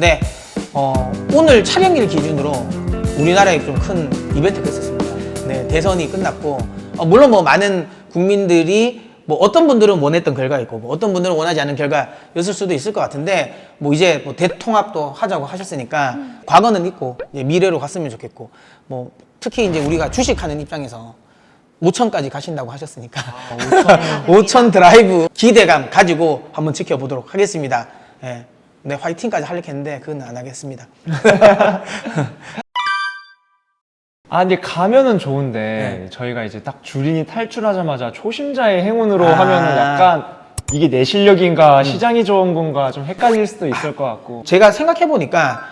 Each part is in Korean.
네, 오늘 촬영일 기준으로 우리나라에 좀 큰 이벤트가 있었습니다. 네, 대선이 끝났고 물론 뭐 많은 국민들이 뭐 어떤 분들은 원했던 결과있고 뭐 어떤 분들은 원하지 않은 결과였을 수도 있을 것 같은데 뭐 이제 뭐 대통합도 하자고 하셨으니까 과거는 있고 이제 미래로 갔으면 좋겠고 뭐 특히 이제 우리가 주식하는 입장에서 5천까지 가신다고 하셨으니까 5천 드라이브 기대감 가지고 한번 지켜보도록 하겠습니다. 네, 네 화이팅까지 하려고 했는데 그건 안 하겠습니다. 아 근데 가면은 좋은데 네. 저희가 이제 딱 주린이 탈출하자마자 초심자의 행운으로 하면은 약간 이게 내 실력인가 시장이 좋은 건가 좀 헷갈릴 수도 있을 것 같고 제가 생각해보니까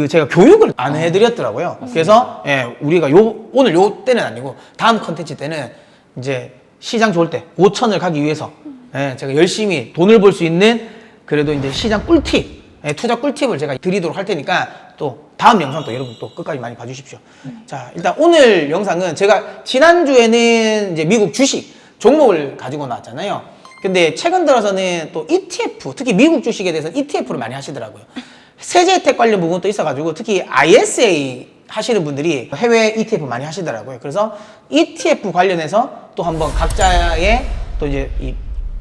제가 교육을 안 해드렸더라고요. 그래서 예, 우리가 오늘 요 때는 아니고 다음 컨텐츠 때는 이제 시장 좋을 때 5천을 가기 위해서 예, 제가 열심히 돈을 벌 수 있는 그래도 이제 시장 꿀팁, 예, 투자 꿀팁을 제가 드리도록 할 테니까 또 다음 영상 또 여러분 또 끝까지 많이 봐주십시오. 자, 일단 오늘 영상은 제가 지난주에는 이제 미국 주식 종목을 가지고 나왔잖아요. 근데 최근 들어서는 또 ETF, 특히 미국 주식에 대해서는 ETF를 많이 하시더라고요. 세제 혜택 관련 부분도 있어가지고 특히 ISA 하시는 분들이 해외 ETF 많이 하시더라고요. 그래서 ETF 관련해서 또 한번 각자의 또 이제 이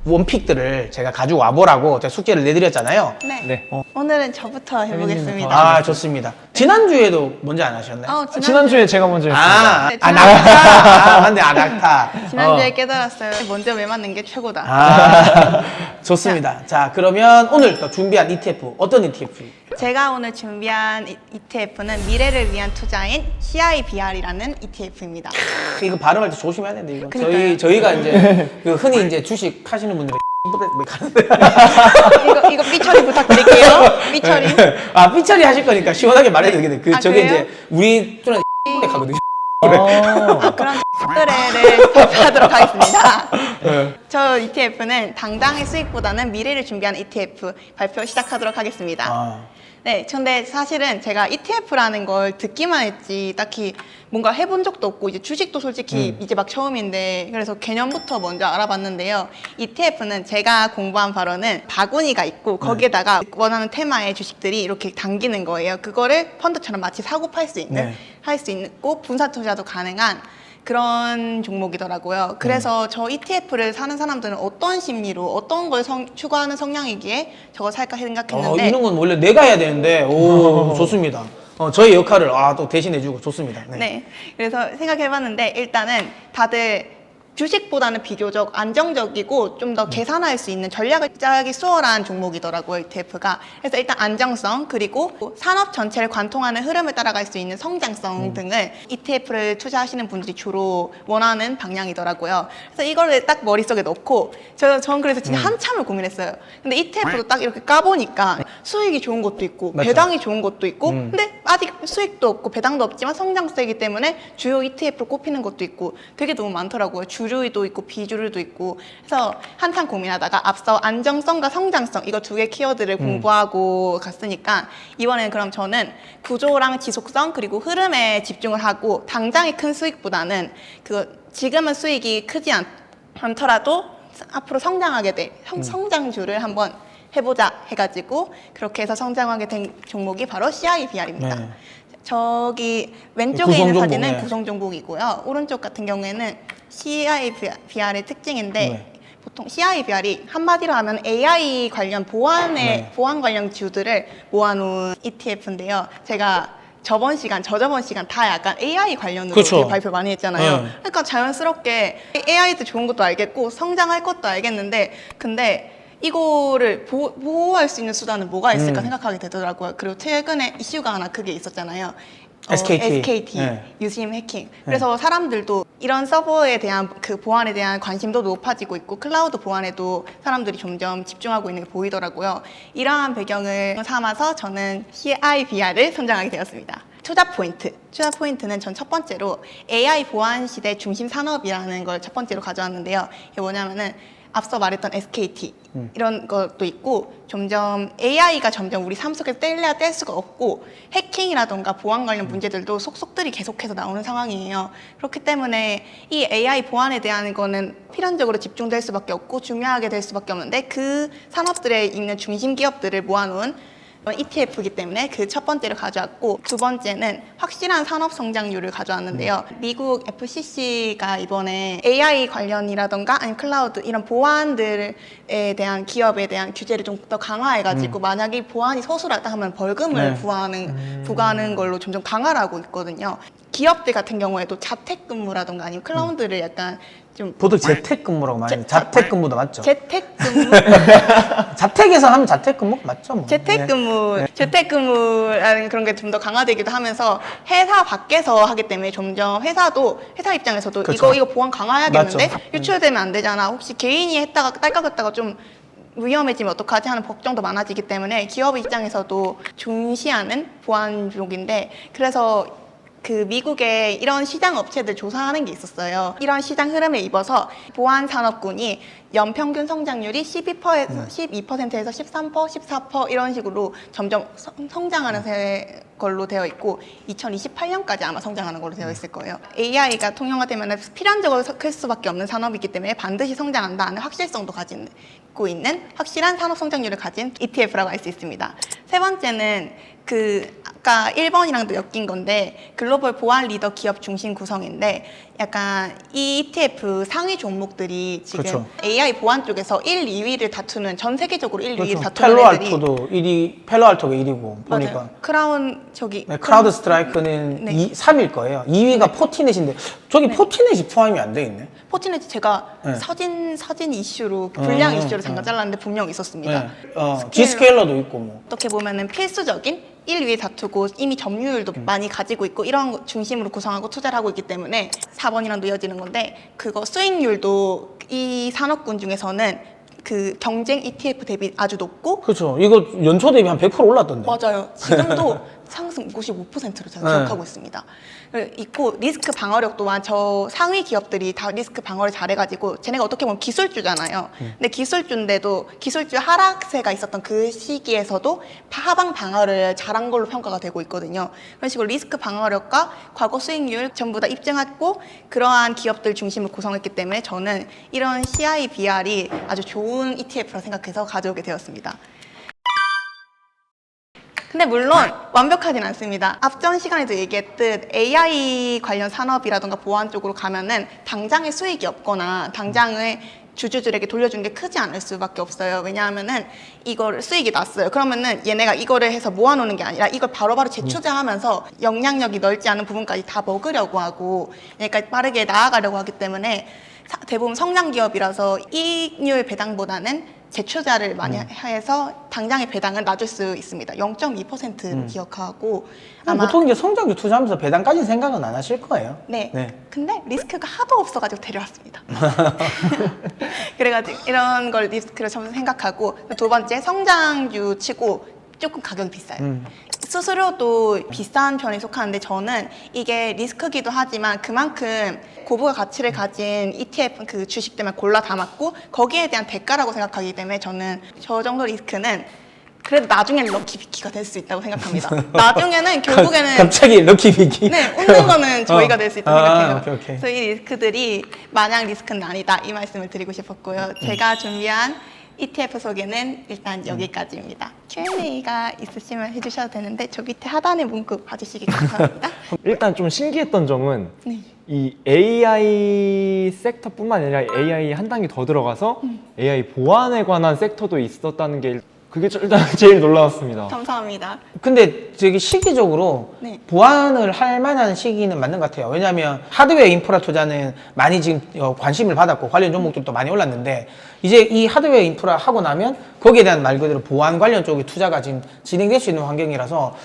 원픽들을 제가 가지고 와보라고 제가 숙제를 내드렸잖아요. 네. 네. 오늘은 저부터 해보겠습니다. 아, 좋습니다. 지난주에도 먼저 안 하셨나요? 지난주에 제가 먼저 했습니다. 네, 낙타. 맞네, 낙타. 지난주에 깨달았어요. 먼저 매 맞는 게 최고다. 좋습니다. 자, 그러면 오늘 또 준비한 ETF, 어떤 ETF? 제가 오늘 준비한 ETF는 미래를 위한 투자인 CIBR이라는 ETF입니다. 이거 발음할 때 조심해야 되는데, 이거. 그러니까요. 저희가 이제, 흔히 이제 주식 하시는 분들이 가는데. 이거 삐처리 부탁드릴게요. 삐처리. 아, 삐처리 하실 거니까 시원하게 말해도 되겠네. 아, 저게 그래요? 이제, 우리 쪽은 가거든요. 그런 노래를 발표하도록 하겠습니다. 저 ETF는 당장의 수익보다는 미래를 준비하는 ETF 발표 시작하도록 하겠습니다. 네, 근데 사실은 제가 ETF라는 걸 듣기만 했지 딱히 뭔가 해본 적도 없고 이제 주식도 솔직히 이제 막 처음인데 그래서 개념부터 먼저 알아봤는데요. ETF는 제가 공부한 바로는 바구니가 있고 거기에다가 원하는 테마의 주식들이 이렇게 담기는 거예요. 그거를 펀드처럼 마치 사고 팔 수 있는 할 수 있고 분산 투자도 가능한 그런 종목이더라고요. 그래서 저 ETF를 사는 사람들은 어떤 심리로 어떤 걸 추구하는 성향이기에 저거 살까 생각했는데 이런 건 원래 내가 해야 되는데, 오, 좋습니다. 저의 역할을 또 대신해주고 좋습니다. 네. 그래서 생각해봤는데 일단은 다들 주식보다는 비교적 안정적이고 좀 더 계산할 수 있는 전략을 짜기 수월한 종목이더라고요, ETF가. 그래서 일단 안정성 그리고 산업 전체를 관통하는 흐름을 따라갈 수 있는 성장성 등을 ETF를 투자하시는 분들이 주로 원하는 방향이더라고요. 그래서 이거를 딱 머릿속에 넣고 전 그래서 진짜 한참을 고민했어요. 근데 ETF도 딱 이렇게 까보니까 수익이 좋은 것도 있고 맞죠. 배당이 좋은 것도 있고 근데 아직 수익도 없고 배당도 없지만 성장세이기 때문에 주요 ETF로 꼽히는 것도 있고 되게 너무 많더라고요. 주류도 있고 비주류도 있고 그래서 한참 고민하다가 앞서 안정성과 성장성 이거 두 개 키워드를 공부하고 갔으니까 이번에는 그럼 저는 구조랑 지속성 그리고 흐름에 집중을 하고 당장의 큰 수익보다는 지금은 수익이 크지 않더라도 앞으로 성장하게 될 성장주를 한번 해보자 해가지고 그렇게 해서 성장하게 된 종목이 바로 CIBR입니다. 네. 저기 왼쪽에 구성 있는 종목, 사진은 네. 구성 종목이고요. 오른쪽 같은 경우에는 CIBR의 특징인데 보통 CIBR이 한마디로 하면 AI 관련 보안 관련 주들을 모아놓은 ETF인데요. 제가 저저번 시간 다 약간 AI 관련으로 그렇죠. 되게 발표 많이 했잖아요. 그러니까 자연스럽게 AI도 좋은 것도 알겠고 성장할 것도 알겠는데 근데 이거를 보호할 수 있는 수단은 뭐가 있을까 생각하게 되더라고요. 그리고 최근에 이슈가 하나 크게 있었잖아요. SKT 유심 해킹. 그래서 사람들도 이런 서버에 대한 그 보안에 대한 관심도 높아지고 있고 클라우드 보안에도 사람들이 점점 집중하고 있는 게 보이더라고요. 이러한 배경을 삼아서 저는 CIBR을 선정하게 되었습니다. 투자 포인트는 전 첫 번째로 AI 보안 시대 중심 산업이라는 걸 첫 번째로 가져왔는데요. 이게 뭐냐면은 앞서 말했던 SKT 이런 것도 있고 점점 AI가 점점 우리 삶 속에서 뗄래야 뗄 수가 없고 해킹이라던가 보안 관련 문제들도 속속들이 계속해서 나오는 상황이에요. 그렇기 때문에 이 AI 보안에 대한 거는 필연적으로 집중될 수밖에 없고 중요하게 될 수밖에 없는데 그 산업들에 있는 중심 기업들을 모아놓은 ETF이기 때문에 그 첫 번째를 가져왔고, 두 번째는 확실한 산업 성장률을 가져왔는데요. 미국 FCC가 이번에 AI 관련이라던가 아니면 클라우드 이런 보안들에 대한 기업에 대한 규제를 좀 더 강화해가지고 만약에 보안이 서술하다 하면 벌금을 부과하는 걸로 점점 강화를 하고 있거든요. 기업들 같은 경우에도 자택근무라던가 아니면 클라우드를 약간 좀 보통 재택근무라고 많이 해요. 자택근무도 맞죠? 재택근무 자택에서 하면 자택근무 맞죠? 뭐. 재택근무, 재택근무라는 그런 게 좀 더 강화되기도 하면서 회사 밖에서 하기 때문에 점점 회사 입장에서도 그렇죠. 이거 보안 강화해야겠는데 맞죠. 유출되면 안 되잖아. 혹시 개인이 했다가 딸깍했다가 좀 위험해지면 어떡하지 하는 걱정도 많아지기 때문에 기업 입장에서도 중시하는 보안족인데, 그래서 그 미국에 이런 시장 업체들 조사하는 게 있었어요. 이런 시장 흐름에 입어서 보안 산업군이 연평균 성장률이 12%에서 13%, 14% 이런 식으로 점점 성장하는 걸로 되어 있고 2028년까지 아마 성장하는 걸로 되어 있을 거예요. AI가 통용화되면 필연적으로 클 수밖에 없는 산업이기 때문에 반드시 성장한다는 확실성도 가지고 있는 확실한 산업 성장률을 가진 ETF라고 할 수 있습니다. 세 번째는 아까 1번이랑도 엮인 건데 글로벌 보안 리더 기업 중심 구성인데, 약간 이 ETF 상위 종목들이 지금 그렇죠. AI 보안 쪽에서 1, 2위를 다투는, 전 세계적으로 1, 2위를 그렇죠. 다투는 애들이 펠로알토도 1위, 펠로알토가 1위고 보니까. 맞아요. 크라운 네, 크라우드 스트라이크는 네. 3위일 거예요. 2위가 포티넷인데 저기 포티넷이 포함이 안 돼 있네. 포티넷이 제가 네. 사진 이슈로 불량 이슈로 잠깐 잘랐는데 분명 있었습니다. G스케일러도 있고 뭐. 어떻게 보면은 필수적인 1, 2위 다투고 이미 점유율도 많이 가지고 있고 이런 거 중심으로 구성하고 투자를 하고 있기 때문에 4번이랑도 이어지는 건데, 그거 수익률도 이 산업군 중에서는 그 경쟁 ETF 대비 아주 높고. 그렇죠. 이거 연초 대비 한 100% 올랐던데. 맞아요. 지금도 상승 55%로 제가 네. 기억하고 있습니다. 있고 리스크 방어력 또한 저 상위 기업들이 다 리스크 방어를 잘해가지고, 쟤네가 어떻게 보면 기술주잖아요. 근데 기술주인데도 기술주 하락세가 있었던 그 시기에서도 하방 방어를 잘한 걸로 평가가 되고 있거든요. 그런 식으로 리스크 방어력과 과거 수익률 전부 다 입증했고 그러한 기업들 중심으로 구성했기 때문에 저는 이런 CIBR이 아주 좋은 ETF라 생각해서 가져오게 되었습니다. 근데 물론 완벽하진 않습니다. 앞전 시간에도 얘기했듯 AI 관련 산업이라던가 보안 쪽으로 가면은 당장의 수익이 없거나 당장의 주주들에게 돌려주는 게 크지 않을 수밖에 없어요. 왜냐하면은 이걸 수익이 났어요. 그러면은 얘네가 이거를 해서 모아놓는 게 아니라 이걸 바로바로 재투자하면서 영향력이 넓지 않은 부분까지 다 먹으려고 하고, 그러니까 빠르게 나아가려고 하기 때문에 대부분 성장 기업이라서 이익률 배당보다는 재투자를 많이 해서 당장의 배당은 낮을 수 있습니다. 0.2%로 기억하고 아마 보통 이제 성장주 투자하면서 배당까지는 생각은 안 하실 거예요. 네. 근데 리스크가 하도 없어가지고 데려왔습니다. 그래가지고 이런 걸 리스크를 좀 생각하고, 두 번째 성장주 치고 조금 가격이 비싸요. 수수료도 비싼 편에 속하는데 저는 이게 리스크기도 하지만 그만큼 고부가 가치를 가진 ETF 그 주식들만 골라 담았고 거기에 대한 대가라고 생각하기 때문에 저는 저 정도 리스크는 그래도 나중에는 럭키비키가 될 수 있다고 생각합니다. 나중에는 결국에는 갑자기 럭키비키. 네, 웃는 거는 저희가 될 수 있다고 생각해요. 오케이. 그래서 이 리스크들이 마냥 리스크는 아니다 이 말씀을 드리고 싶었고요. 제가 준비한 ETF 소개는 일단 여기까지입니다. Q&A가 있으시면 해주셔도 되는데 저 밑에 하단의 문구 봐주시기 감사합니다. 일단 좀 신기했던 점은 네. 이 AI 섹터뿐만 아니라 AI 한 단계 더 들어가서 AI 보안에 관한 섹터도 있었다는 게 그게 일단 제일 놀라웠습니다. 감사합니다. 근데 저기 시기적으로 네. 보완을 할 만한 시기는 맞는 것 같아요. 왜냐하면 하드웨어 인프라 투자는 많이 지금 관심을 받았고 관련 종목들도 많이 올랐는데 이제 이 하드웨어 인프라 하고 나면 거기에 대한 말 그대로 보안 관련 쪽에 투자가 지금 진행될 수 있는 환경이라서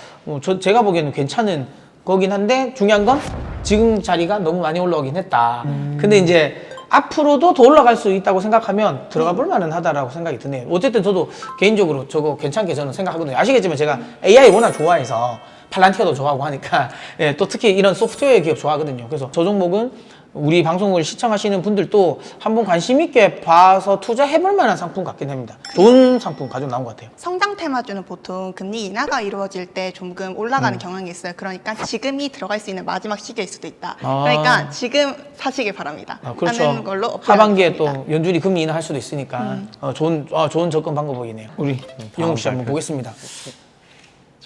제가 보기에는 괜찮은 거긴 한데 중요한 건 지금 자리가 너무 많이 올라오긴 했다. 근데 이제 앞으로도 더 올라갈 수 있다고 생각하면 들어가 볼 만은 하다라고 생각이 드네요. 어쨌든 저도 개인적으로 저거 괜찮게 저는 생각하거든요. 아시겠지만 제가 AI 워낙 좋아해서 팔란티어도 좋아하고 하니까 예, 또 특히 이런 소프트웨어 기업 좋아하거든요. 그래서 저 종목은 우리 방송을 시청하시는 분들도 한번 관심 있게 봐서 투자해볼 만한 상품 같긴 합니다. 좋은 상품 가지고 나온 것 같아요. 성장 테마주는 보통 금리 인하가 이루어질 때 조금 올라가는 경향이 있어요. 그러니까 지금이 들어갈 수 있는 마지막 시기일 수도 있다. 그러니까 지금 사시길 바랍니다. 그렇죠. 하는 걸로 하반기에 어필하겠습니다. 또 연준이 금리 인하할 수도 있으니까 좋은 접근 방법이네요. 우리 이용욱 씨 한번 보겠습니다.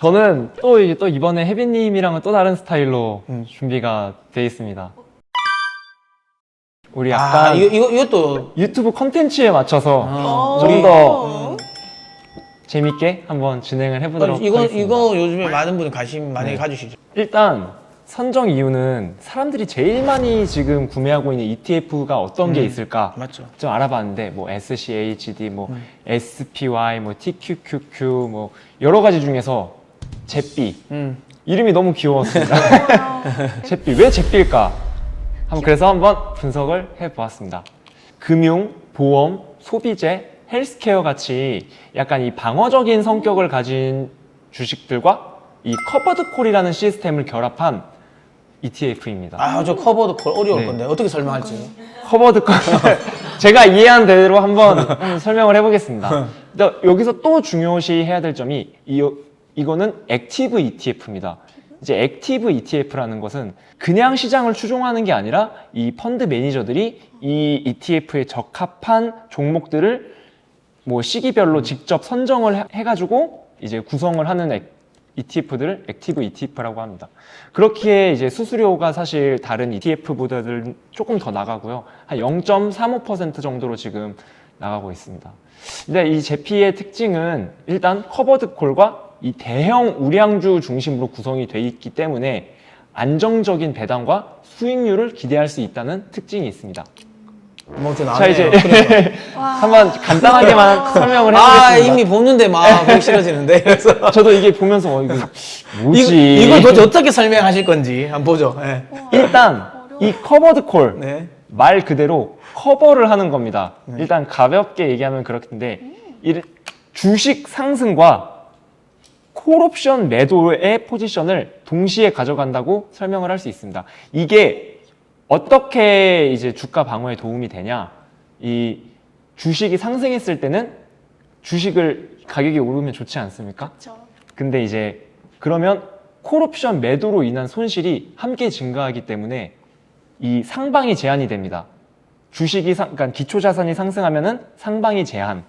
저는 또 이번에 혜빈님이랑은 또 다른 스타일로 준비가 돼 있습니다. 우리 약간 이것도 유튜브 컨텐츠에 맞춰서 오. 좀 더 재밌게 한번 진행을 해보도록 하겠습니다. 이거 요즘에 많은 분이 관심 많이 가주시죠. 일단 선정 이유는 사람들이 제일 많이 지금 구매하고 있는 ETF가 어떤 게 있을까 맞죠. 좀 알아봤는데 뭐 SCHD, 뭐 SPY, 뭐 TQQQ 뭐 여러 가지 중에서 잿비 이름이 너무 귀여웠습니다. 잿비 왜 잿비일까? 그래서 한번 분석을 해보았습니다. 금융, 보험, 소비재, 헬스케어 같이 약간 이 방어적인 성격을 가진 주식들과 이 커버드콜이라는 시스템을 결합한 ETF입니다. 아, 저 커버도 어려울 네. 건데 어떻게 설명할지. 커버드콜 제가 이해한 대로 한번 설명을 해보겠습니다. 근데 여기서 또 중요시 해야 될 점이 이거는 액티브 ETF입니다. 이제 액티브 ETF라는 것은 그냥 시장을 추종하는 게 아니라 이 펀드 매니저들이 이 ETF에 적합한 종목들을 뭐 시기별로 직접 선정을 해가지고 이제 구성을 하는 ETF들을 액티브 ETF라고 합니다. 그렇기에 이제 수수료가 사실 다른 ETF보다는 조금 더 나가고요. 한 0.35% 정도로 지금 나가고 있습니다. 근데 이 제피의 특징은 일단 커버드콜과 이 대형 우량주 중심으로 구성이 되어 있기 때문에 안정적인 배당과 수익률을 기대할 수 있다는 특징이 있습니다. 뭐좀 자, 이제 와. 한번 간단하게만 설명을 아, 해보겠습니다. 이미 보는데 막 보기 싫어지는데. 그래서 저도 이게 보면서 이거 뭐지? 이걸 도대체 어떻게 설명하실 건지 한번 보죠. 네. 일단 이 커버드콜 네. 말 그대로 커버를 하는 겁니다. 일단 가볍게 얘기하면 그렇던데 주식 상승과 콜옵션 매도의 포지션을 동시에 가져간다고 설명을 할 수 있습니다. 이게 어떻게 이제 주가 방어에 도움이 되냐? 이 주식이 상승했을 때는 주식을 가격이 오르면 좋지 않습니까? 그렇죠. 근데 이제 그러면 콜옵션 매도로 인한 손실이 함께 증가하기 때문에 이 상방이 제한이 됩니다. 그러니까 기초 자산이 상승하면은 상방이 제한.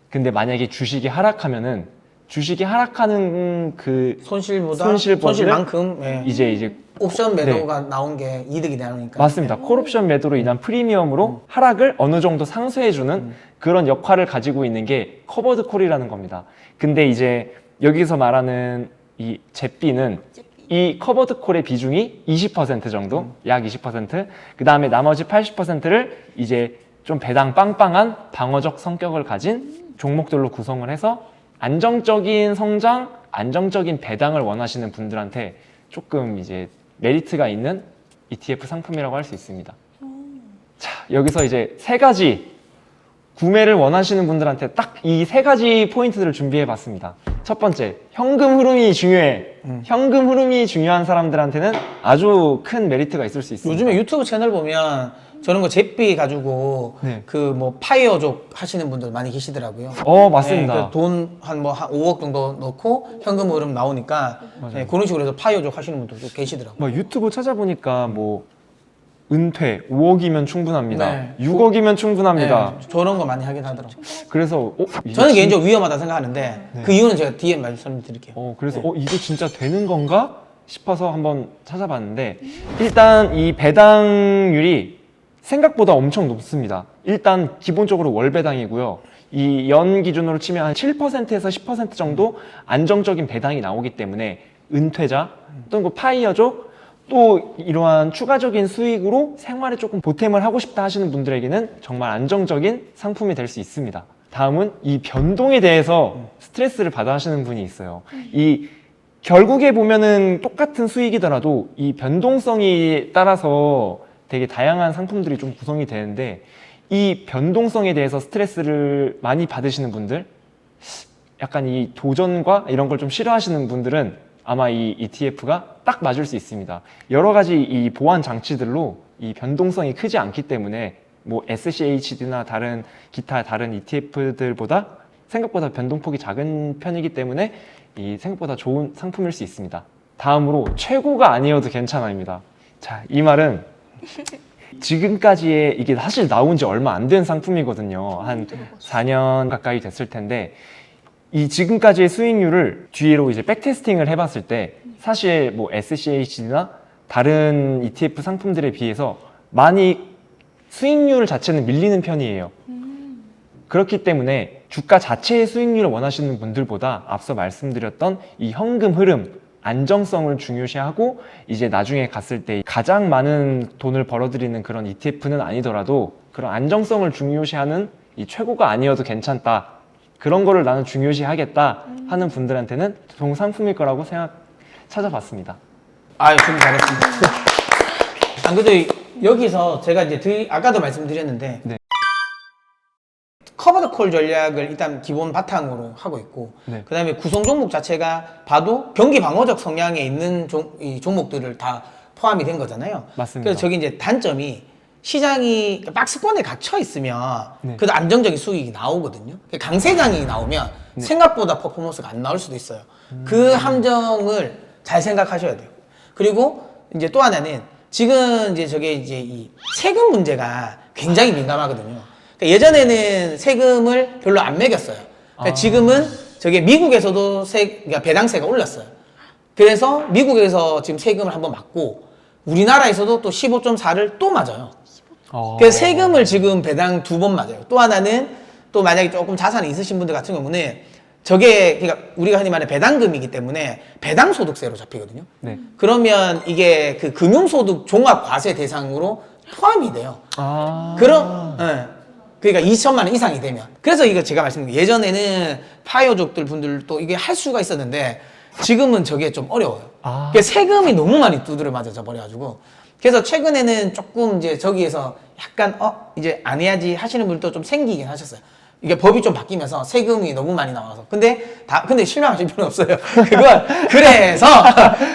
근데 만약에 주식이 하락하면은 주식이 하락하는 그 손실보다는 손실만큼 예. 이제 옵션 매도가 나온 게 이득이 되니까. 맞습니다. 콜옵션 매도로 인한 프리미엄으로 하락을 어느 정도 상쇄해주는 그런 역할을 가지고 있는 게 커버드 콜이라는 겁니다. 근데 이제 여기서 말하는 이 잿비는 이 커버드 콜의 비중이 20% 정도, 약 20%, 그 다음에 나머지 80%를 이제 좀 배당 빵빵한 방어적 성격을 가진 종목들로 구성을 해서 안정적인 성장, 안정적인 배당을 원하시는 분들한테 조금 이제 메리트가 있는 ETF 상품이라고 할 수 있습니다. 자, 여기서 이제 세 가지 구매를 원하시는 분들한테 딱 이 세 가지 포인트들을 준비해 봤습니다. 첫 번째, 현금 흐름이 중요해. 현금 흐름이 중요한 사람들한테는 아주 큰 메리트가 있을 수 있습니다. 요즘에 유튜브 채널 보면 저런 거 잿비 가지고 네. 그 뭐 파이어족 하시는 분들 많이 계시더라고요. 맞습니다. 돈 한 5억 정도 넣고 현금 흐름 나오니까 네, 그런 식으로 해서 파이어족 하시는 분들도 계시더라고요. 뭐 유튜브 찾아보니까 뭐 은퇴 5억이면 충분합니다. 네. 6억이면 충분합니다. 네, 저런 거 많이 하긴 하더라고요. 그래서 이게 저는 개인적으로 위험하다 생각하는데 그 이유는 제가 뒤에 말씀드릴게요. 그래서 이거 진짜 되는 건가 싶어서 한번 찾아봤는데 일단 이 배당률이 생각보다 엄청 높습니다. 일단 기본적으로 월 배당이고요. 이 연 기준으로 치면 한 7%에서 10% 정도 안정적인 배당이 나오기 때문에 은퇴자 또는 그 파이어족 또 이러한 추가적인 수익으로 생활에 조금 보탬을 하고 싶다 하시는 분들에게는 정말 안정적인 상품이 될 수 있습니다. 다음은 이 변동에 대해서 스트레스를 받아 하시는 분이 있어요. 이 결국에 보면은 똑같은 수익이더라도 이 변동성이 따라서 되게 다양한 상품들이 좀 구성이 되는데 이 변동성에 대해서 스트레스를 많이 받으시는 분들, 약간 이 도전과 이런 걸 좀 싫어하시는 분들은 아마 이 ETF가 딱 맞을 수 있습니다. 여러 가지 이 보완 장치들로 이 변동성이 크지 않기 때문에 뭐 SCHD나 기타 다른 ETF들보다 생각보다 변동폭이 작은 편이기 때문에 이 생각보다 좋은 상품일 수 있습니다. 다음으로 최고가 아니어도 괜찮아입니다. 자, 이 말은 지금까지의 이게 사실 나온 지 얼마 안 된 상품이거든요. 한 4년 가까이 됐을 텐데 이 지금까지의 수익률을 뒤로 이제 백테스팅을 해봤을 때 사실 뭐 SCH나 다른 ETF 상품들에 비해서 많이 수익률 자체는 밀리는 편이에요. 그렇기 때문에 주가 자체의 수익률을 원하시는 분들보다 앞서 말씀드렸던 이 현금 흐름, 안정성을 중요시하고 이제 나중에 갔을 때 가장 많은 돈을 벌어들이는 그런 ETF는 아니더라도 그런 안정성을 중요시하는 이 최고가 아니어도 괜찮다. 그런 거를 나는 중요시하겠다 하는 분들한테는 좋은 상품일 거라고 찾아봤습니다. 아유, 준비 잘했습니다. 안 그래도 여기서 제가 이제 아까도 말씀드렸는데 네. 커버드 콜 전략을 일단 기본 바탕으로 하고 있고 네. 그 다음에 구성 종목 자체가 봐도 경기 방어적 성향에 있는 이 종목들을 다 포함이 된 거잖아요. 맞습니다. 그래서 저기 이제 단점이 시장이 박스권에 갇혀 있으면 네. 그래도 안정적인 수익이 나오거든요. 강세장이 나오면 네. 생각보다 퍼포먼스가 안 나올 수도 있어요. 그 함정을 잘 생각하셔야 돼요. 그리고 이제 또 하나는 지금 이제 저게 이제 이 세금 문제가 굉장히 민감하거든요. 그러니까 예전에는 세금을 별로 안 매겼어요. 그러니까 지금은 저게 미국에서도 그러니까 배당세가 올랐어요. 그래서 미국에서 지금 세금을 한번 맞고 우리나라에서도 또 15.4를 또 맞아요. 그래서 세금을 지금 배당 2번 맞아요. 또 하나는 또 만약에 조금 자산이 있으신 분들 같은 경우는 저게 그러니까 우리가 흔히 말하는 배당금이기 때문에 배당소득세로 잡히거든요. 네. 그러면 이게 그 금융소득 종합과세 대상으로 포함이 돼요. 그럼 그러니까 2천만 원 이상이 되면. 그래서 이거 제가 말씀드린 게 예전에는 파이어족들 분들도 이게 할 수가 있었는데 지금은 저게 좀 어려워요. 그러니까 세금이 너무 많이 두드려 맞아져 버려가지고. 그래서 최근에는 조금 이제 저기에서 약간 이제 안 해야지 하시는 분들도 좀 생기긴 하셨어요. 이게 법이 좀 바뀌면서 세금이 너무 많이 나와서. 근데 실망하실 필요는 없어요.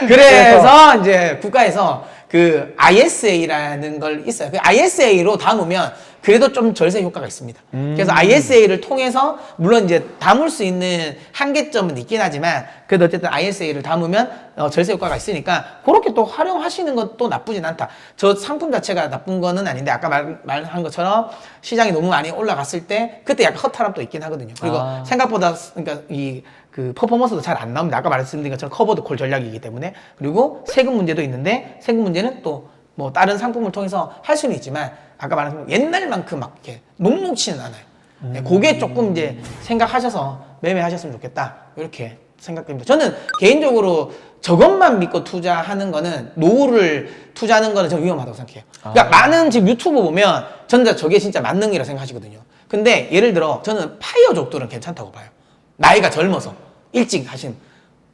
그래서 이제 국가에서 그 ISA라는 걸 있어요. 그 ISA로 담으면 그래도 좀 절세 효과가 있습니다. 그래서 ISA를 통해서 물론 이제 담을 수 있는 한계점은 있긴 하지만 그래도 어쨌든 ISA를 담으면 절세 효과가 있으니까 그렇게 또 활용하시는 것도 나쁘진 않다. 저 상품 자체가 나쁜 거는 아닌데 아까 말한 것처럼 시장이 너무 많이 올라갔을 때 그때 약간 허탈함도 있긴 하거든요. 그리고 생각보다 그러니까 그 퍼포먼스도 잘 안 나옵니다. 아까 말씀드린 것처럼 커버드 콜 전략이기 때문에. 그리고 세금 문제도 있는데 세금 문제는 또 뭐 다른 상품을 통해서 할 수는 있지만 아까 말한 옛날만큼 막 이렇게 녹록치는 않아요. 그게 조금 이제 생각하셔서 매매하셨으면 좋겠다. 이렇게 생각됩니다. 저는 개인적으로 저것만 믿고 투자하는 거는 노후를 투자하는 거는 좀 위험하다고 생각해요. 그러니까 많은 지금 유튜브 보면 저는 저게 진짜 만능이라 생각하시거든요. 근데 예를 들어 저는 파이어족들은 괜찮다고 봐요. 나이가 젊어서 일찍 하신.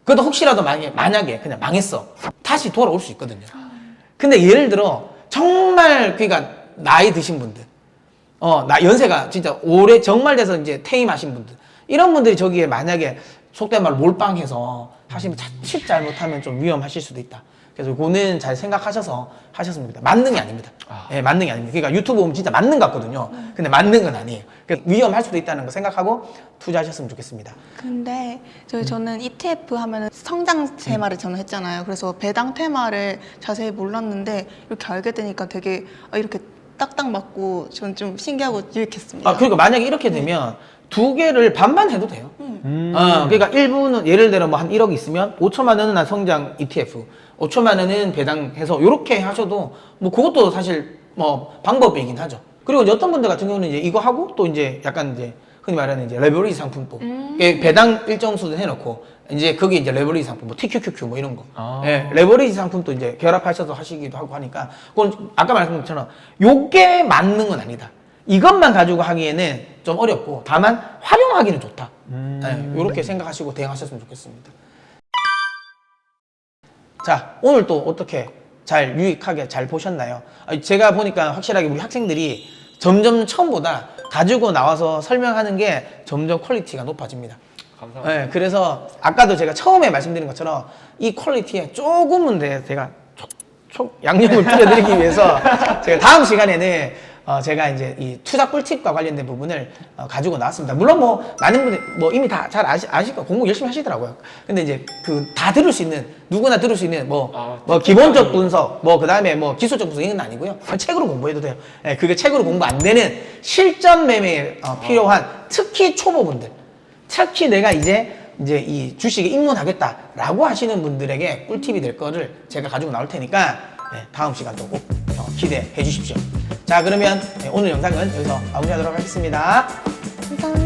그래도 혹시라도 만약에 그냥 망했어. 다시 돌아올 수 있거든요. 근데 예를 들어 정말 그러니까 나이 드신 분들, 연세가 진짜 오래 정말 돼서 이제 퇴임하신 분들, 이런 분들이 저기에 만약에 속된 말로 몰빵해서 하시면 자칫 잘못하면 좀 위험하실 수도 있다. 그래서 그거는 잘 생각하셔서 하셨으면 좋겠다. 만능이 아닙니다. 예, 만능이 아닙니다. 그러니까 유튜브 보면 진짜 만능 같거든요. 근데 만능은 아니에요. 그러니까 위험할 수도 있다는 거 생각하고 투자하셨으면 좋겠습니다. 근데 저는 ETF 하면은 성장 테마를 저는 했잖아요. 그래서 배당 테마를 자세히 몰랐는데 이렇게 알게 되니까 되게 이렇게 딱딱 맞고 저는 좀 신기하고 유익했습니다. 그러니까 만약에 이렇게 되면 두 개를 반반 해도 돼요. 그러니까 일부는 예를 들어 뭐 한 1억 있으면 5천만 원은 한 성장 ETF, 5천만 원은 배당해서 이렇게 하셔도 뭐 그것도 사실 뭐 방법이긴 하죠. 그리고 이제 어떤 분들 같은 경우는 이제 이거 하고 또 이제 약간 이제 흔히 말하는 이제 레버리지 상품도 배당 일정 수준 해놓고 이제 거기 이제 레버리지 상품 뭐 TQQQ 뭐 이런 거 예, 레버리지 상품도 이제 결합하셔서 하시기도 하고 하니까 그건 아까 말씀드린 것처럼 요게 만능은 아니다. 이것만 가지고 하기에는 좀 어렵고 다만 활용하기는 좋다. 이렇게 생각하시고 대응하셨으면 좋겠습니다. 자, 오늘 또 어떻게 잘 유익하게 잘 보셨나요? 제가 보니까 확실하게 우리 학생들이 점점 처음보다 가지고 나와서 설명하는 게 점점 퀄리티가 높아집니다. 감사합니다. 네, 그래서 아까도 제가 처음에 말씀드린 것처럼 이 퀄리티에 조금은 제가 양념을 뿌려드리기 위해서 제가 다음 시간에는 제가 이제 이 투자 꿀팁과 관련된 부분을 가지고 나왔습니다. 물론 뭐 많은 분들 뭐 이미 다 잘 아실 거 공부 열심히 하시더라고요. 근데 이제 그 다 들을 수 있는 누구나 들을 수 있는 뭐 기본적 분석 뭐 그다음에 뭐 기술적 분석 이건 아니고요. 책으로 공부해도 돼요. 그게 책으로 공부 안 되는 실전 매매에 필요한 특히 초보분들 특히 내가 이제 이 주식에 입문하겠다라고 하시는 분들에게 꿀팁이 될 거를 제가 가지고 나올 테니까 다음 시간도 꼭 기대해 주십시오. 자, 그러면 오늘 영상은 여기서 마무리하도록 하겠습니다. 감사합니다.